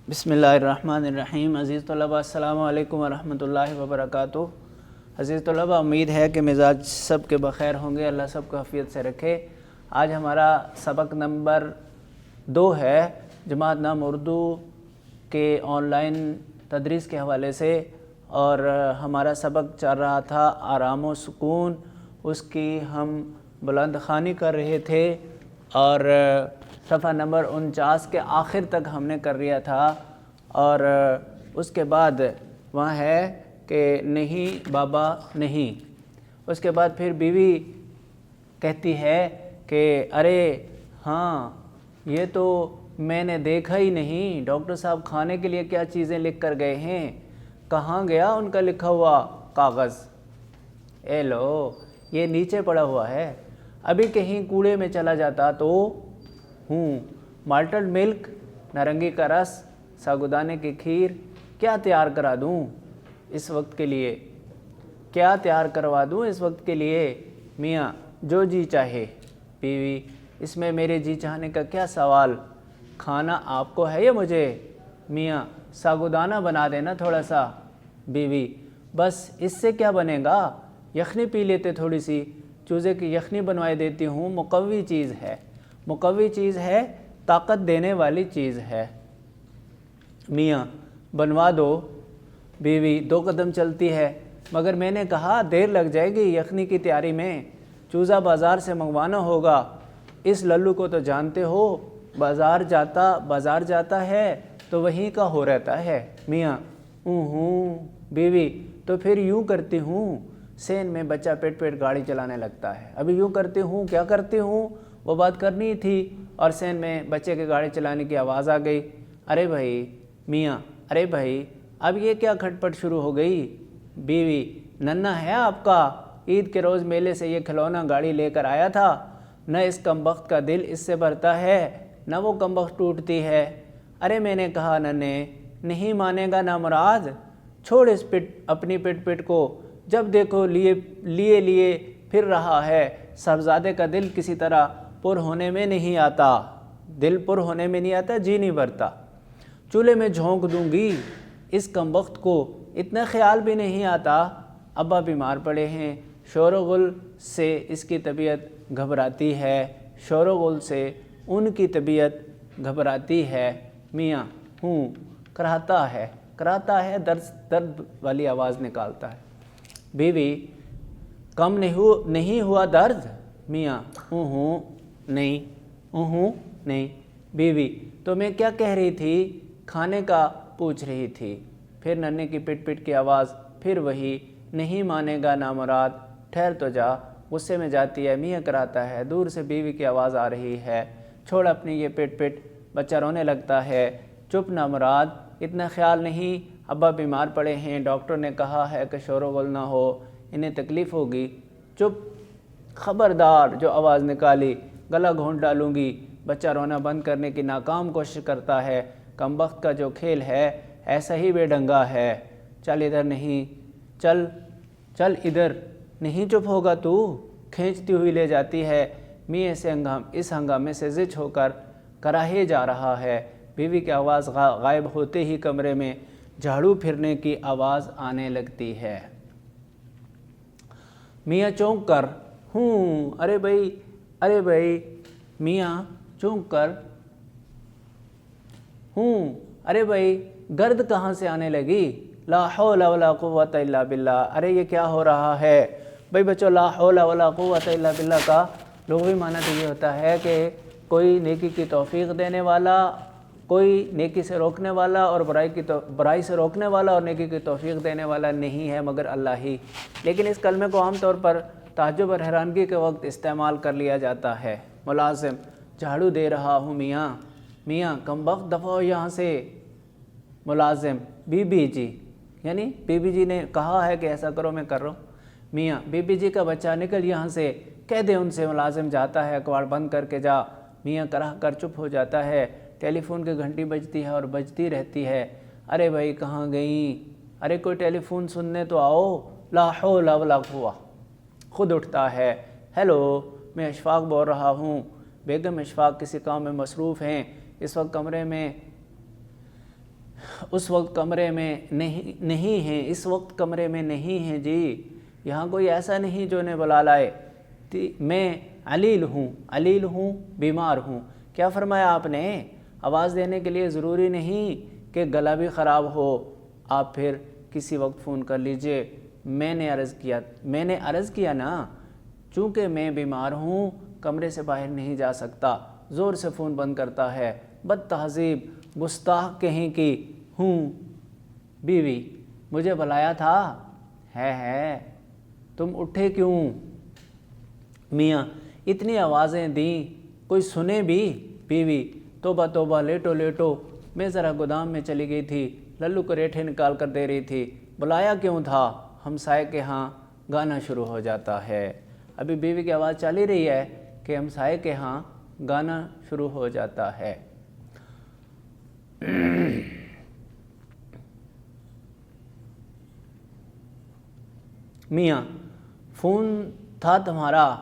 بسم اللہ الرحمن الرحیم۔ عزیز طلباء السلام علیکم ورحمۃ اللہ وبرکاتہ۔ عزیز طلباء، امید ہے کہ مزاج سب کے بخیر ہوں گے، اللہ سب کو عافیت سے رکھے۔ آج ہمارا سبق نمبر 2 ہے جماعت نام اردو کے آن لائن تدریس کے حوالے سے، اور ہمارا سبق چل رہا تھا آرام و سکون، اس کی ہم بلند خوانی کر رہے تھے، اور صفحہ نمبر 49 کے آخر تک ہم نے کر لیا تھا، اور اس کے بعد وہاں ہے کہ نہیں بابا نہیں۔ اس کے بعد پھر بیوی کہتی ہے کہ ارے ہاں یہ تو میں نے دیکھا ہی نہیں، ڈاکٹر صاحب کھانے کے لیے کیا چیزیں لکھ کر گئے ہیں، کہاں گیا ان کا لکھا ہوا کاغذ؟ اے لو، یہ نیچے پڑا ہوا ہے، ابھی کہیں کوڑے میں چلا جاتا تو مالٹڈ ملک، نارنگی کا رس، ساگودانے کی کھیر کیا تیار کرا دوں اس وقت کے لیے، کیا تیار کروا دوں اس وقت کے لیے؟ میاں جو جی چاہے۔ بیوی اس میں میرے جی چاہنے کا کیا سوال، کھانا آپ کو ہے یا مجھے؟ میاں ساگودانہ بنا دینا تھوڑا سا۔ بیوی بس اس سے کیا بنے گا، یخنی پی لیتے تھوڑی سی، چوزے کی یخنی بنوائے دیتی ہوں، مقوی چیز ہے، مقوی چیز ہے، طاقت دینے والی چیز ہے۔ میاں بنوا دو۔ بیوی 2 قدم چلتی ہے، مگر میں نے کہا دیر لگ جائے گی یخنی کی تیاری میں، چوزہ بازار سے منگوانا ہوگا، اس للو کو تو جانتے ہو، بازار جاتا ہے تو وہیں کا ہو رہتا ہے۔ میاں بیوی تو پھر یوں کرتی ہوں، سین میں بچہ پیٹ پیٹ گاڑی چلانے لگتا ہے، ابھی یوں کرتی ہوں، کیا کرتی ہوں وہ بات کرنی تھی، اور سین میں بچے کے گاڑی چلانے کی آواز آ گئی۔ ارے بھائی، میاں ارے بھائی اب یہ کیا کھٹ پٹ شروع ہو گئی؟ بیوی ننھا ہے آپ کا، عید کے روز میلے سے یہ کھلونا گاڑی لے کر آیا تھا، نہ اس کمبخت کا دل اس سے بھرتا ہے، نہ وہ کمبخت ٹوٹتی ہے۔ ارے میں نے کہا ننھے، نہیں مانے گا نامراد، چھوڑ اس اپنی پٹ کو، جب دیکھو لیے پھر رہا ہے، صاحبزادے کا دل کسی طرح پر ہونے میں نہیں آتا، دل پر ہونے میں نہیں آتا، جی نہیں بھرتا، چولہے میں جھونک دوں گی اس کمبخت کو، اتنا خیال بھی نہیں آتا، ابا بیمار پڑے ہیں، شور و غل سے اس کی طبیعت گھبراتی ہے، شور و غل سے ان کی طبیعت گھبراتی ہے۔ میاں کراتا ہے، درد والی آواز نکالتا ہے۔ بیوی کم نہیں ہوا درد؟ میاں نہیں۔ بیوی تو میں کیا کہہ رہی تھی، کھانے کا پوچھ رہی تھی۔ پھر ننھے کی پٹ کی آواز، پھر وہی، نہیں مانے گا نامراد، ٹھہر تو جا۔ غصے میں جاتی ہے، میاں کراتا ہے، دور سے بیوی کی آواز آ رہی ہے، چھوڑ اپنی یہ پٹ، بچہ رونے لگتا ہے، چپ نامراد، اتنا خیال نہیں، ابا بیمار پڑے ہیں، ڈاکٹر نے کہا ہے کہ شور و غل نہ ہو، انہیں تکلیف ہوگی، چپ، خبردار جو آواز نکالی گلا گھونٹ ڈالوں گی۔ بچہ رونا بند کرنے کی ناکام کوشش کرتا ہے، کمبخت کا جو کھیل ہے ایسا ہی بے ڈنگا ہے، چل ادھر نہیں، چل ادھر نہیں، چپ ہوگا تو؟ کھینچتی ہوئی لے جاتی ہے، میاں سے اس ہنگامے سے زچ ہو کر کراہے جا رہا ہے۔ بیوی کی آواز غائب ہوتے ہی کمرے میں جھاڑو پھرنے کی آواز آنے لگتی ہے۔ میاں چونک کر ارے بھائی، میاں چونک کر ارے بھائی، گرد کہاں سے آنے لگی؟ لا حول ولا قوت الا باللہ، ارے یہ کیا ہو رہا ہے؟ بھائی بچوں، لا حول ولا قوت الا باللہ کا لغوی معنی تو یہ ہوتا ہے کہ کوئی نیکی کی توفیق دینے والا، کوئی نیکی سے روکنے والا، اور برائی سے روکنے والا اور نیکی کی توفیق دینے والا نہیں ہے مگر اللہ ہی۔ لیکن اس کلمے کو عام طور پر تعجب اور حیرانگی کے وقت استعمال کر لیا جاتا ہے۔ ملازم جھاڑو دے رہا ہوں میاں کمبخت دفع ہو یہاں سے۔ ملازم بی بی جی، یعنی بی بی جی نے کہا ہے کہ ایسا کرو، میں کر رہا ہوں۔ میاں بی بی جی کا بچہ نکل یہاں سے، کہہ دے ان سے۔ ملازم جاتا ہے، کواڑ بند کر کے جا۔ میاں کراہ کر چپ ہو جاتا ہے، ٹیلی فون کی گھنٹی بجتی ہے اور بجتی رہتی ہے۔ ارے بھائی کہاں گئیں؟ ارے کوئی ٹیلی فون سننے تو آؤ، لا حول ولا قوہ۔ خود اٹھتا ہے، ہیلو، میں اشفاق بول رہا ہوں۔ بیگم اشفاق کسی کام میں مصروف ہیں، اس وقت کمرے میں اس وقت کمرے میں نہیں ہیں، اس وقت کمرے میں نہیں ہیں جی، یہاں کوئی ایسا نہیں جو انہیں بلا لائے، میں علیل ہوں، بیمار ہوں۔ کیا فرمایا آپ نے؟ آواز دینے کے لیے ضروری نہیں کہ گلا بھی خراب ہو، آپ پھر کسی وقت فون کر لیجئے۔ میں نے عرض کیا نا، چونکہ میں بیمار ہوں، کمرے سے باہر نہیں جا سکتا، زور سے فون بند کرتا ہے۔ بد تہذیب، گستاخ کہیں کی ہوں بیوی، مجھے بلایا تھا؟ ہے تم اٹھے کیوں؟ میاں، اتنی آوازیں دیں کوئی سنے بھی؟ بیوی، توبہ لیٹو، میں ذرا گودام میں چلی گئی تھی، للو کو ریٹھے نکال کر دے رہی تھی، بلایا کیوں تھا؟ ہمسائے کے ہاں گانا شروع ہو جاتا ہے۔ ابھی بیوی کی آواز چل ہی رہی ہے کہ ہمسائے کے ہاں گانا شروع ہو جاتا ہے۔ میاں، فون تھا تمہارا؟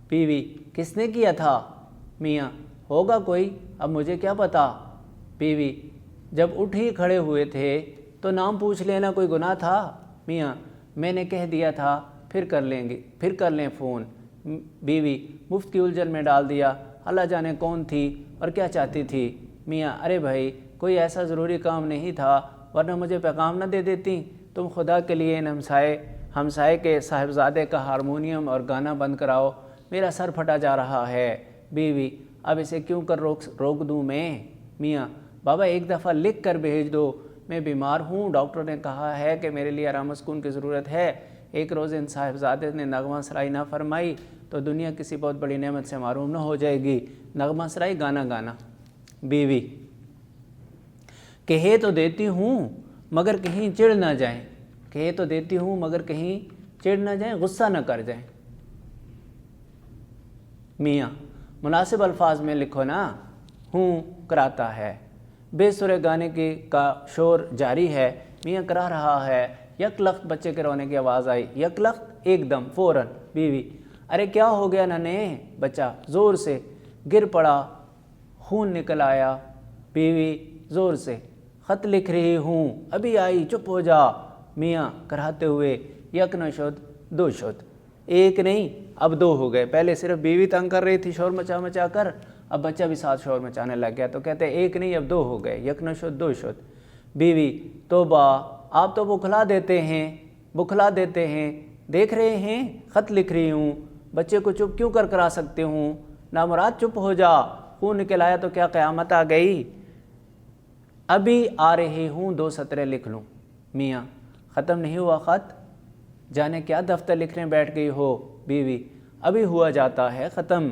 بیوی، کس نے کیا تھا؟ میاں، ہوگا کوئی، اب مجھے کیا پتا۔ بیوی، جب اٹھ ہی کھڑے ہوئے تھے تو نام پوچھ لینا کوئی گناہ تھا؟ میاں، میں نے کہہ دیا تھا پھر کر لیں فون۔ بیوی، مفت کی الجھن میں ڈال دیا، اللہ جانے کون تھی اور کیا چاہتی تھی۔ میاں، ارے بھائی، کوئی ایسا ضروری کام نہیں تھا، ورنہ مجھے پیغام نہ دے دیتی؟ تم خدا کے لیے ان ہمسائے کے صاحبزادے کا ہارمونیم اور گانا بند کراؤ، میرا سر پھٹا جا رہا ہے۔ بیوی، اب اسے کیوں کر روک دوں میں؟ میاں، بابا ایک دفعہ لکھ کر بھیج دو، میں بیمار ہوں، ڈاکٹر نے کہا ہے کہ میرے لیے آرام و سکون کی ضرورت ہے۔ ایک روز ان صاحبزادے نے نغمہ سرائی نہ فرمائی تو دنیا کسی بہت بڑی نعمت سے محروم نہ ہو جائے گی۔ نغمہ سرائی، گانا گانا۔ بیوی، کہے تو دیتی ہوں مگر کہیں چڑھ نہ جائیں، غصہ نہ کر جائیں۔ میاں، مناسب الفاظ میں لکھو نا۔ ہوں کراتا ہے، بے سرے گانے کا شور جاری ہے، میاں کرا رہا ہے۔ یک لخت بچے کے رونے کی آواز آئی، یک لخت، ایک دم، فوراً۔ بیوی، ارے کیا ہو گیا ننے؟ بچہ زور سے گر پڑا، خون نکل آیا۔ بیوی زور سے، خط لکھ رہی ہوں، ابھی آئی، چپ ہو جا۔ میاں کراتے ہوئے، یک نہ شد دو شد، ایک نہیں اب دو ہو گئے۔ پہلے صرف بیوی تنگ کر رہی تھی شور مچا کر، اب بچہ بھی ساتھ شور مچانے لگ گیا، تو کہتے ہیں ایک نہیں اب دو ہو گئے، یک نہ شد دو شد۔ بیوی، توبہ، آپ تو بکھلا دیتے ہیں، دیکھ رہے ہیں خط لکھ رہی ہوں، بچے کو چپ کیوں کرا سکتے ہوں؟ نامراد چپ ہو جا، خون نکل آیا تو کیا قیامت آ گئی؟ ابھی آ رہی ہوں، 2 سطریں لکھ لوں۔ میاں، ختم نہیں ہوا خط؟ جانے کیا دفتر لکھنے بیٹھ گئی ہو؟ بیوی، ابھی ہوا جاتا ہے ختم۔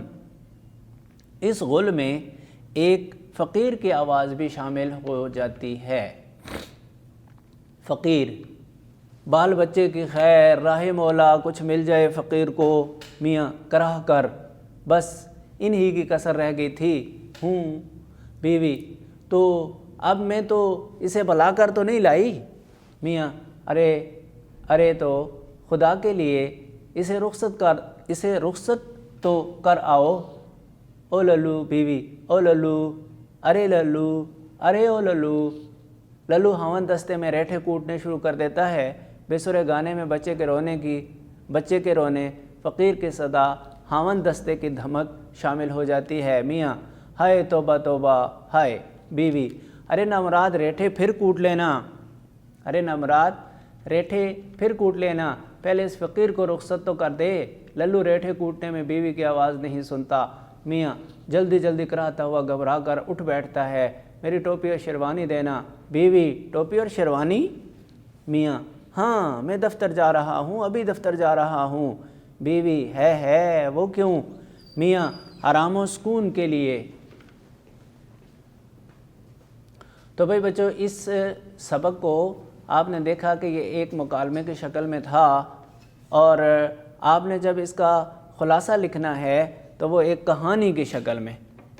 اس غل میں ایک فقیر کی آواز بھی شامل ہو جاتی ہے۔ فقیر، بال بچے کی خیر، راہ مولا کچھ مل جائے فقیر کو، میاں کراہ کر، بس انہی کی کسر رہ گئی تھی۔ ہوں۔ بیوی، تو اب میں تو اسے بلا کر تو نہیں لائی؟ میاں، ارے تو خدا کے لیے اسے رخصت تو کر آؤ۔ او للو۔ بیوی، او للو، ارے للو، ارے او للو۔ للو ہاون دستے میں ریٹھے کوٹنے شروع کر دیتا ہے۔ بے سرے گانے میں بچے کے رونے، فقیر کی صدا، ہاون دستے کی دھمک شامل ہو جاتی ہے۔ میاں، ہائے توبہ، ہائے۔ بیوی، ارے نامراد ریٹھے پھر کوٹ لینا، پہلے اس فقیر کو رخصت تو کر دے۔ للو ریٹھے کوٹنے میں بیوی کی آواز نہیں سنتا۔ میاں جلدی کراتا ہوا گھبرا کر اٹھ بیٹھتا ہے، میری ٹوپی اور شیروانی دینا۔ بیوی، ٹوپی اور شیروانی؟ میاں، ہاں، میں دفتر جا رہا ہوں، ابھی دفتر جا رہا ہوں۔ بیوی، ہے وہ کیوں؟ میاں، آرام و سکون کے لیے۔ تو بھائی بچوں، اس سبق کو آپ نے دیکھا کہ یہ ایک مکالمے کی شکل میں تھا، اور آپ نے جب اس کا خلاصہ لکھنا ہے تو وہ ایک کہانی کی شکل میں،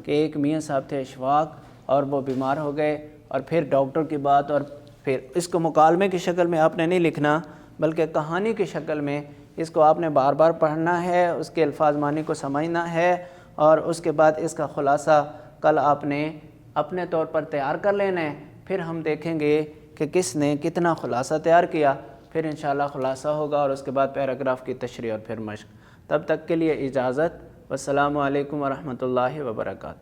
کہ ایک میاں صاحب تھے اشفاق، اور وہ بیمار ہو گئے، اور پھر ڈاکٹر کی بات، اور پھر اس کو مکالمے کی شکل میں آپ نے نہیں لکھنا بلکہ کہانی کی شکل میں اس کو آپ نے بار بار پڑھنا ہے، اس کے الفاظ معنی کو سمجھنا ہے، اور اس کے بعد اس کا خلاصہ کل آپ نے اپنے طور پر تیار کر لینا ہے۔ پھر ہم دیکھیں گے کہ کس نے کتنا خلاصہ تیار کیا، پھر انشاءاللہ خلاصہ ہوگا اور اس کے بعد پیراگراف کی تشریح اور پھر مشق۔ تب تک کے لیے اجازت، والسلام علیکم ورحمۃ اللہ وبرکاتہ۔